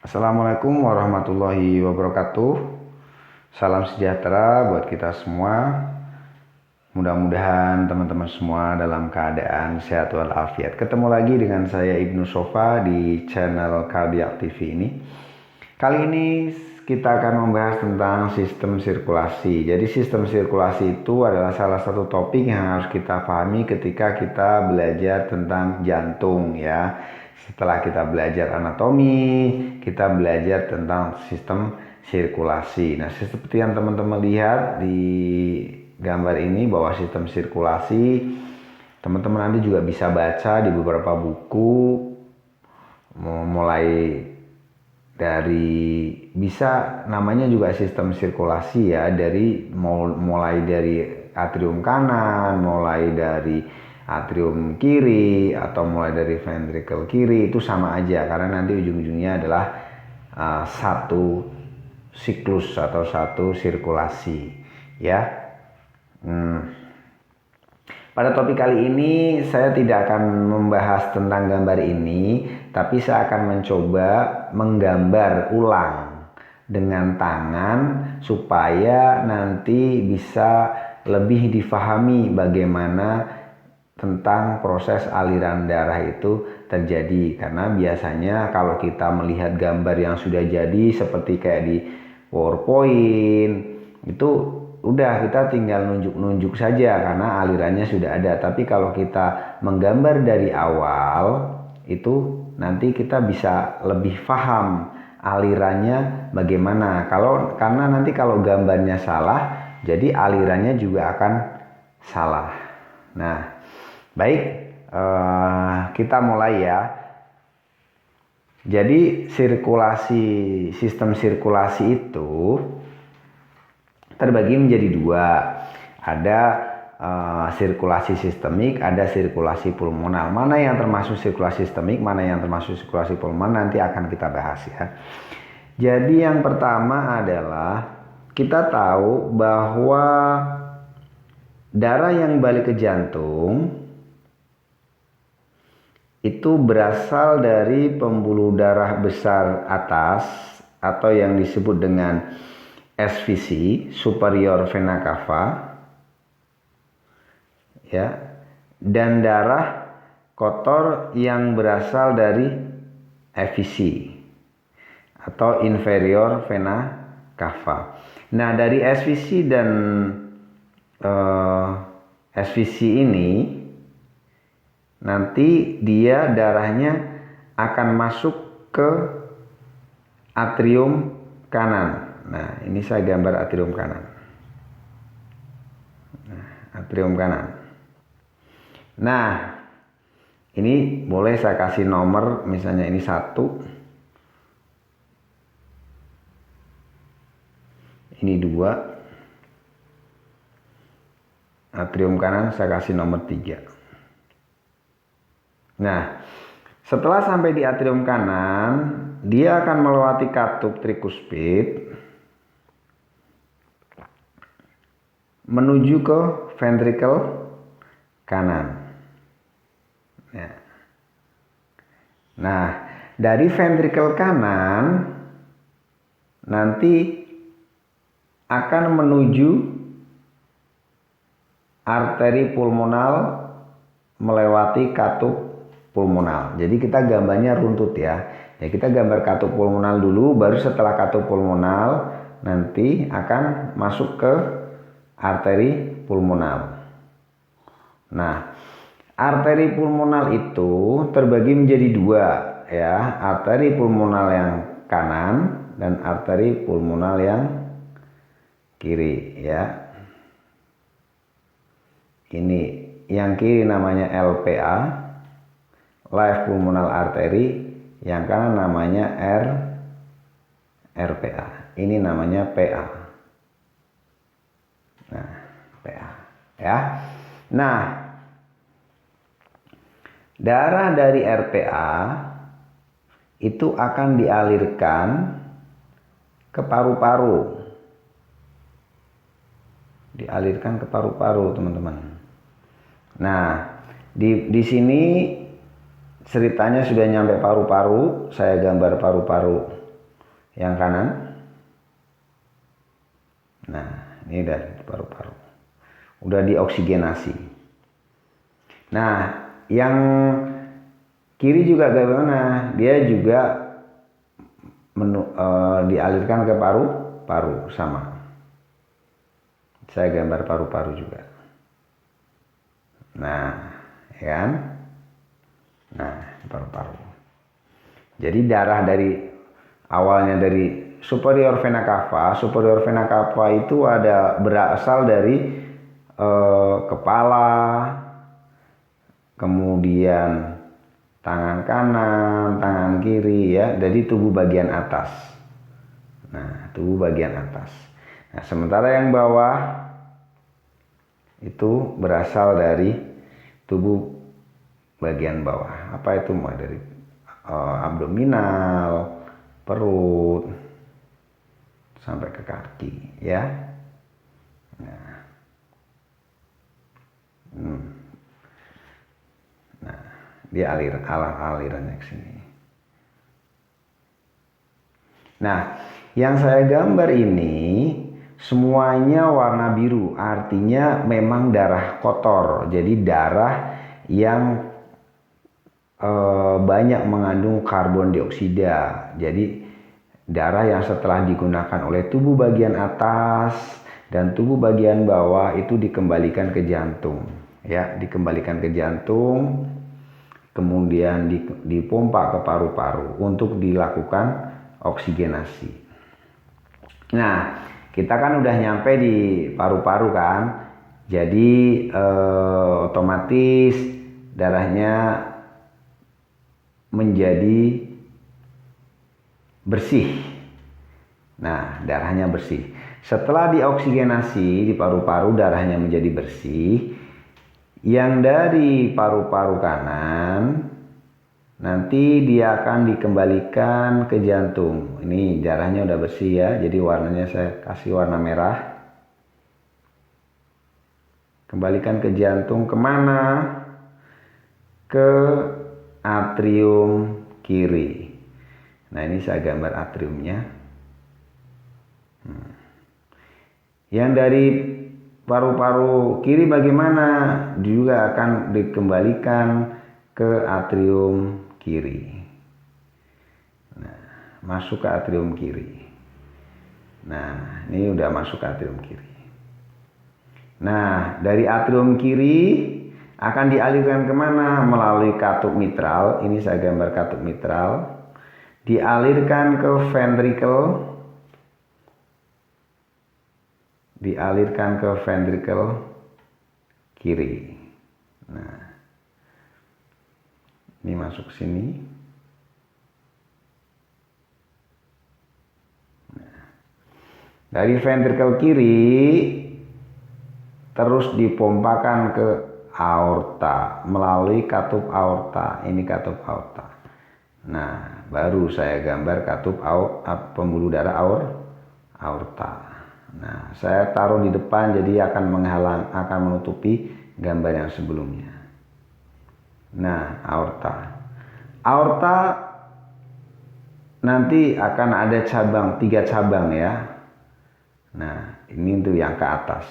Assalamualaikum warahmatullahi wabarakatuh. Salam sejahtera buat kita semua. Mudah-mudahan teman-teman semua dalam keadaan sehat walafiat. Ketemu lagi dengan saya Ibnu Sofa di channel Cardiac TV ini. Kali ini kita akan membahas tentang sistem sirkulasi. Jadi sistem sirkulasi itu adalah salah satu topik yang harus kita pahami ketika kita belajar tentang jantung ya. Setelah kita belajar anatomi, kita belajar tentang sistem sirkulasi. Nah, seperti yang teman-teman lihat di gambar ini bahwa sistem sirkulasi, teman-teman nanti juga bisa baca di beberapa buku, mulai dari bisa namanya juga sistem sirkulasi ya, dari mulai dari atrium kanan, mulai dari atrium kiri, atau mulai dari ventricle kiri, itu sama aja karena nanti ujung-ujungnya adalah satu siklus atau satu sirkulasi ya. Pada topik kali ini saya tidak akan membahas tentang gambar ini, tapi saya akan mencoba menggambar ulang dengan tangan supaya nanti bisa lebih difahami bagaimana tentang proses aliran darah itu terjadi. Karena biasanya kalau kita melihat gambar yang sudah jadi seperti kayak di PowerPoint itu udah kita tinggal nunjuk-nunjuk saja karena alirannya sudah ada. Tapi kalau kita menggambar dari awal itu nanti kita bisa lebih paham alirannya bagaimana. Karena nanti kalau gambarnya salah, jadi alirannya juga akan salah. Nah, baik, kita mulai ya. Jadi sistem sirkulasi itu terbagi menjadi dua. Ada sirkulasi sistemik, ada sirkulasi pulmonal. Mana yang termasuk sirkulasi sistemik, mana yang termasuk sirkulasi pulmonal, nanti akan kita bahas ya. Jadi yang pertama adalah kita tahu bahwa darah yang balik ke jantung itu berasal dari pembuluh darah besar atas atau yang disebut dengan SVC, superior vena cava ya, dan darah kotor yang berasal dari FVC atau inferior vena cava. Nah, dari SVC dan SVC ini nanti dia darahnya akan masuk ke atrium kanan. Nah, ini saya gambar atrium kanan. Nah, atrium kanan. Nah, ini boleh saya kasih nomor, misalnya ini 1, ini 2, atrium kanan saya kasih nomor 3. Nah, setelah sampai di atrium kanan, dia akan melewati katup trikuspid menuju ke ventricle kanan. Nah, dari ventricle kanan nanti akan menuju arteri pulmonal melewati katup pulmonal. Jadi kita gambarnya runtut ya. Ya, kita gambar katup pulmonal dulu, baru setelah katup pulmonal nanti akan masuk ke arteri pulmonal. Nah, arteri pulmonal itu terbagi menjadi 2 ya, arteri pulmonal yang kanan dan arteri pulmonal yang kiri ya. Ini yang kiri namanya LPA, left pulmonal artery, yang kanan namanya RPA. Ini namanya PA. Nah, PA ya. Nah, darah dari RPA itu akan dialirkan ke paru-paru. Dialirkan ke paru-paru, teman-teman. Nah, di sini ceritanya sudah nyampe paru-paru, saya gambar paru-paru Yang kanan. Nah, ini dari paru-paru. Udah dioksigenasi. Nah, yang kiri juga bagaimana? Dia juga dialirkan ke paru-paru sama. Saya gambar paru-paru juga. Nah, ya kan? Nah, paru-paru. Jadi darah dari awalnya dari superior vena cava. Superior vena cava itu berasal dari kepala, kemudian tangan kanan, tangan kiri ya, dari tubuh bagian atas. Nah, tubuh bagian atas. Nah, sementara yang bawah itu berasal dari tubuh bagian bawah. Apa itu? Mulai dari abdominal, perut, sampai ke kaki ya. Nah, dia alirannya ke sini. Nah, yang saya gambar ini semuanya warna biru, artinya memang darah kotor. Jadi darah yang banyak mengandung karbon dioksida. Jadi darah yang setelah digunakan oleh tubuh bagian atas dan tubuh bagian bawah itu dikembalikan ke jantung, ya, dikembalikan ke jantung. Kemudian dipompa ke paru-paru untuk dilakukan oksigenasi. Nah, kita kan udah nyampe di paru-paru kan, jadi otomatis darahnya menjadi bersih. Nah, darahnya bersih. Setelah dioksigenasi di paru-paru, darahnya menjadi bersih. Yang dari paru-paru kanan nanti dia akan dikembalikan ke jantung. Ini darahnya udah bersih ya, jadi warnanya saya kasih warna merah. Kembalikan ke jantung kemana? Ke atrium kiri. Nah, ini saya gambar atriumnya. Yang dari paru-paru kiri bagaimana? Juga akan dikembalikan ke atrium kiri. Nah, masuk ke atrium kiri. Nah, ini udah masuk ke atrium kiri. Nah, dari atrium kiri akan dialirkan kemana? Melalui katup mitral. Ini saya gambar katup mitral. Dialirkan ke ventricle. Dialirkan ke ventricle kiri. Nah, ini masuk sini. Nah, dari ventricle kiri terus dipompakan ke aorta melalui katup aorta. Ini katup aorta. Nah, baru saya gambar katup pembuluh darah aorta. Nah, saya taruh di depan jadi akan menutupi gambar yang sebelumnya. Nah, aorta. Aorta nanti akan ada 3 cabang ya. Nah, ini untuk yang ke atas.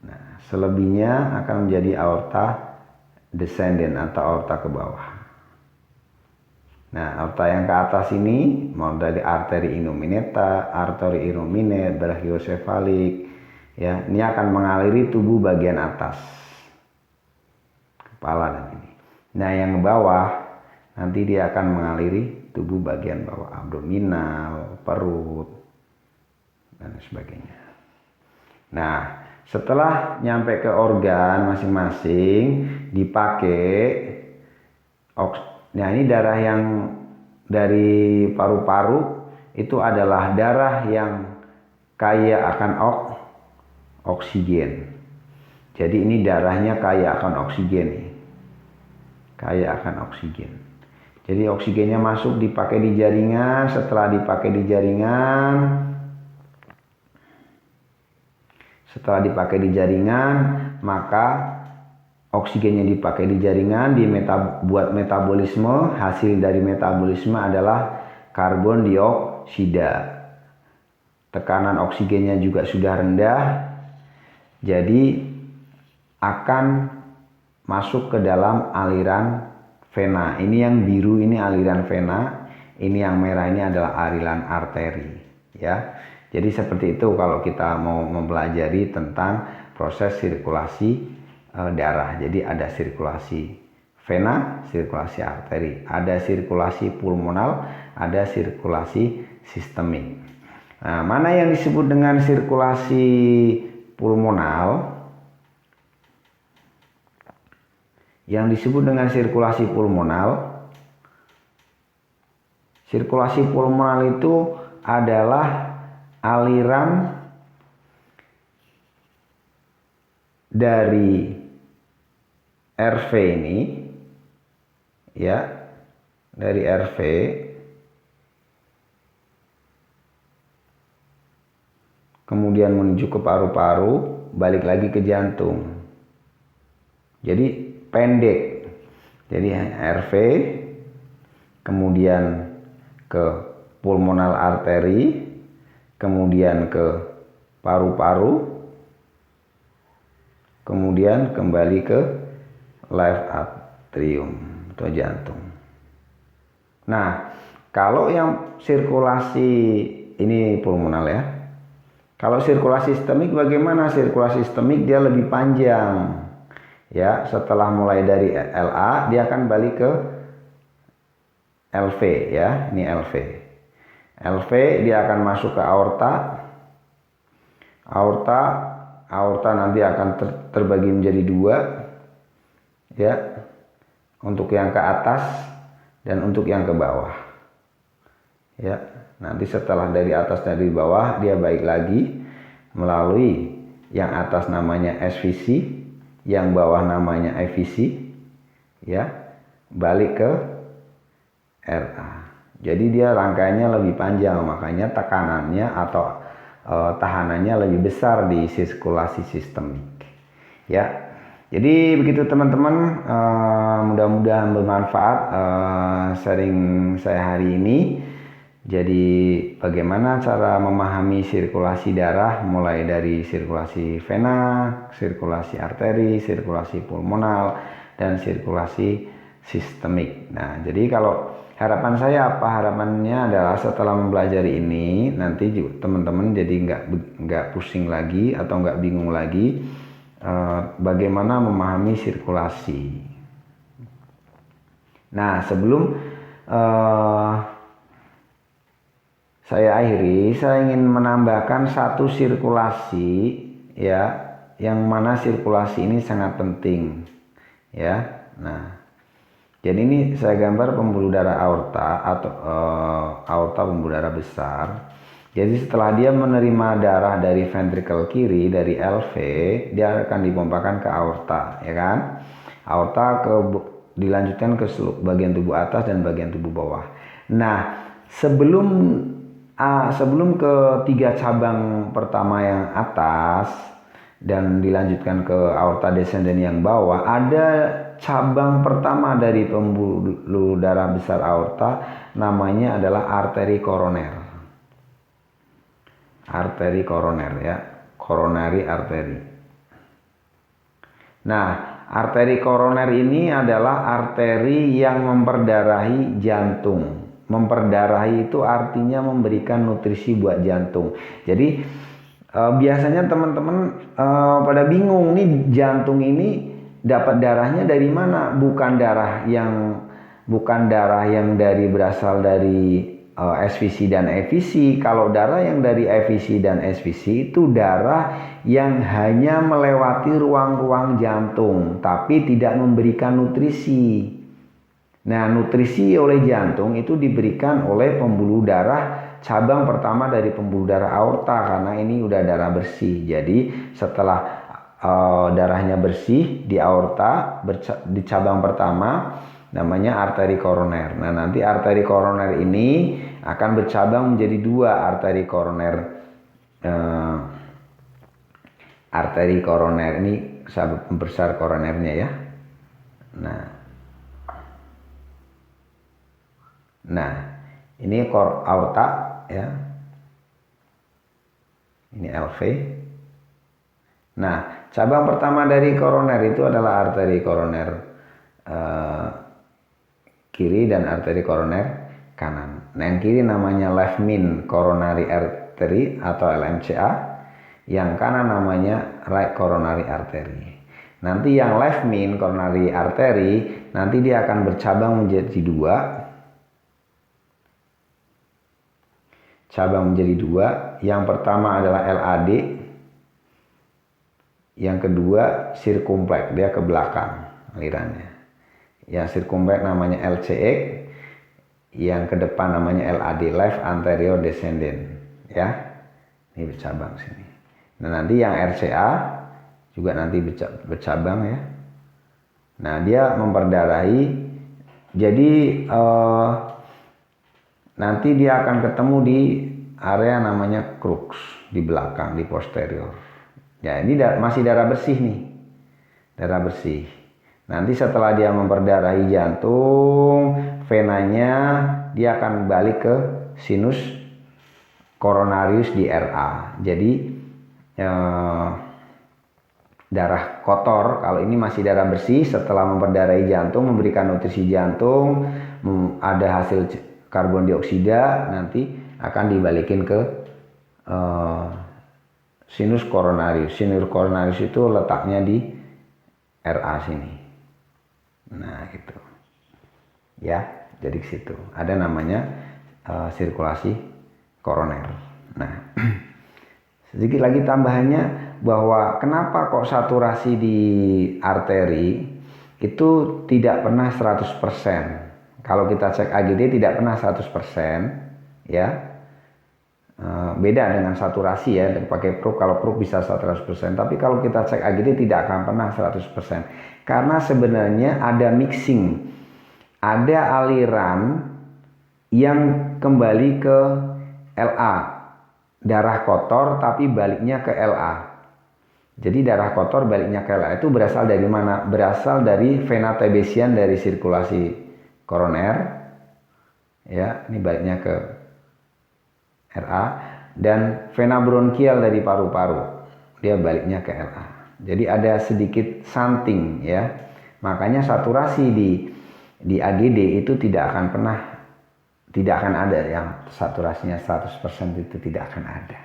Nah, selebihnya akan menjadi aorta descendant atau aorta ke bawah. Nah, aorta yang ke atas ini mau dari arteri inguinata, arteri inguinate, brachiosefalik, ya, ini akan mengaliri tubuh bagian atas, kepala dan ini. Nah, yang ke bawah nanti dia akan mengaliri tubuh bagian bawah, abdominal, perut, dan sebagainya. Nah, setelah nyampe ke organ masing-masing dipakai nah, ini darah yang dari paru-paru itu adalah darah yang kaya akan oksigen. Jadi ini darahnya kaya akan oksigen. Kaya akan oksigen. Jadi oksigennya masuk dipakai di jaringan. Setelah dipakai di jaringan, maka oksigennya dipakai di jaringan buat metabolisme. Hasil dari metabolisme adalah karbon dioksida. Tekanan oksigennya juga sudah rendah, jadi akan masuk ke dalam aliran vena. Ini yang biru ini aliran vena, ini yang merah ini adalah aliran arteri, ya. Jadi seperti itu kalau kita mau mempelajari tentang proses sirkulasi darah. Jadi ada sirkulasi vena, sirkulasi arteri, ada sirkulasi pulmonal, ada sirkulasi sistemik. Nah, mana yang disebut dengan sirkulasi pulmonal? Yang disebut dengan sirkulasi pulmonal itu adalah aliran dari RV ini, ya, dari RV kemudian menuju ke paru-paru, balik lagi ke jantung. Jadi pendek. Jadi RV kemudian ke pulmonal arteri, kemudian ke paru-paru, kemudian kembali ke left atrium atau jantung. Nah, kalau yang sirkulasi ini pulmonal ya. Kalau sirkulasi sistemik bagaimana? Sirkulasi sistemik dia lebih panjang. Ya, setelah mulai dari LA dia akan balik ke LV ya. Ini LV. LV dia akan masuk ke aorta. Aorta nanti akan terbagi menjadi dua. Ya. Untuk yang ke atas dan untuk yang ke bawah. Ya. Nanti setelah dari atas dan dari bawah dia balik lagi melalui yang atas namanya SVC, yang bawah namanya IVC, ya, balik ke RA. Jadi dia rangkaiannya lebih panjang, makanya tekanannya atau tahanannya lebih besar di sirkulasi sistemik. Ya, jadi begitu teman-teman, mudah-mudahan bermanfaat sharing saya hari ini. Jadi bagaimana cara memahami sirkulasi darah mulai dari sirkulasi vena, sirkulasi arteri, sirkulasi pulmonal, dan sirkulasi sistemik. Nah, jadi kalau harapan saya apa? Harapannya adalah setelah mempelajari ini nanti teman-teman jadi nggak pusing lagi atau nggak bingung lagi bagaimana memahami sirkulasi. Nah, sebelum saya akhiri, saya ingin menambahkan satu sirkulasi ya, yang mana sirkulasi ini sangat penting ya. Nah, jadi ini saya gambar pembuluh darah aorta atau aorta pembuluh darah besar. Jadi setelah dia menerima darah dari ventrikel kiri dari LV, dia akan dipompakan ke aorta, ya kan? Aorta dilanjutkan ke bagian tubuh atas dan bagian tubuh bawah. Nah, sebelum ke 3 cabang pertama yang atas dan dilanjutkan ke aorta descendens yang bawah, ada cabang pertama dari pembuluh darah besar aorta, namanya adalah arteri koroner. Arteri koroner ya, coronary artery. Nah, arteri koroner ini adalah arteri yang memperdarahi jantung. Memperdarahi itu artinya memberikan nutrisi buat jantung. Jadi biasanya teman-teman pada bingung nih, jantung ini dapat darahnya dari mana? Bukan darah yang berasal dari SVC dan EVC. Kalau darah yang dari EVC dan SVC itu darah yang hanya melewati ruang-ruang jantung tapi tidak memberikan nutrisi. Nah, nutrisi oleh jantung itu diberikan oleh pembuluh darah cabang pertama dari pembuluh darah aorta, karena ini udah darah bersih. Jadi setelah darahnya bersih di aorta, di cabang pertama namanya arteri koroner. Nah, nanti arteri koroner ini akan bercabang menjadi 2 arteri koroner. Arteri koroner ini sahabat pembesar koronernya ya. Nah, Ini aorta ya. Ini LV. Nah, cabang pertama dari koroner itu adalah arteri koroner kiri dan arteri koroner kanan. Nah, yang kiri namanya left main coronary artery atau LMCA, yang kanan namanya right coronary artery. Nanti yang left main coronary artery nanti dia akan bercabang menjadi dua. Cabang menjadi dua. Yang pertama adalah LAD. Yang kedua sirkumpleks, dia ke belakang alirannya. Yang sirkumpleks namanya LCX. Yang ke depan namanya LAD, left anterior descending. Ya, ini bercabang sini. Nah, nanti yang RCA juga nanti bercabang ya. Nah, dia memperdarahi. Jadi nanti dia akan ketemu di area namanya crux di belakang, di posterior. Ya, ini masih darah bersih nih. Darah bersih. Nanti setelah dia memperdarahi jantung, venanya dia akan balik ke sinus coronarius di RA. Jadi darah kotor, kalau ini masih darah bersih, setelah memperdarahi jantung, memberikan nutrisi jantung, ada hasil karbon dioksida, nanti akan dibalikin ke sinus coronarius. Sinus coronarius itu letaknya di RA sini. Nah, gitu. Ya, jadi ke situ. Ada namanya sirkulasi koroner. Nah, sedikit lagi tambahannya bahwa kenapa kok saturasi di arteri itu tidak pernah 100%. Kalau kita cek AGD tidak pernah 100%, ya. Beda dengan saturasi ya, pakai probe. Kalau probe bisa 100%, tapi kalau kita cek AGD tidak akan pernah 100%. Karena sebenarnya ada mixing. Ada aliran yang kembali ke LA. Darah kotor tapi baliknya ke LA. Jadi darah kotor baliknya ke LA itu berasal dari mana? Berasal dari vena Tebesian dari sirkulasi koroner. Ya, ini baliknya ke RA, dan vena bronkial dari paru-paru. Dia baliknya ke LA. Jadi ada sedikit shunting ya. Makanya saturasi di AGD itu tidak akan ada yang saturasinya 100% itu tidak akan ada.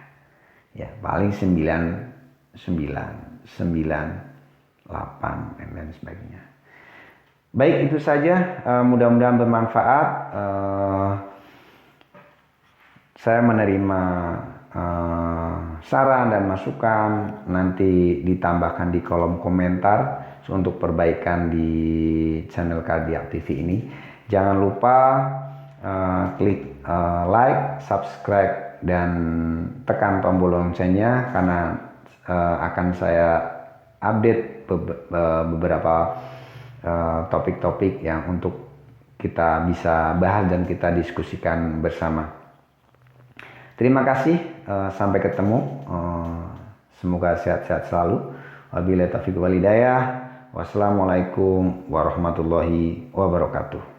Ya, paling 8 dan lain sebagainya. Baik, itu saja. Mudah-mudahan bermanfaat. Saya menerima saran dan masukan, nanti ditambahkan di kolom komentar untuk perbaikan di channel Cardiac TV ini. Jangan lupa klik like, subscribe, dan tekan tombol loncengnya karena akan saya update beberapa topik-topik yang untuk kita bisa bahas dan kita diskusikan bersama. Terima kasih, sampai ketemu. Semoga sehat-sehat selalu. Wabillahi taufiq wal hidayah. Wassalamualaikum warahmatullahi wabarakatuh.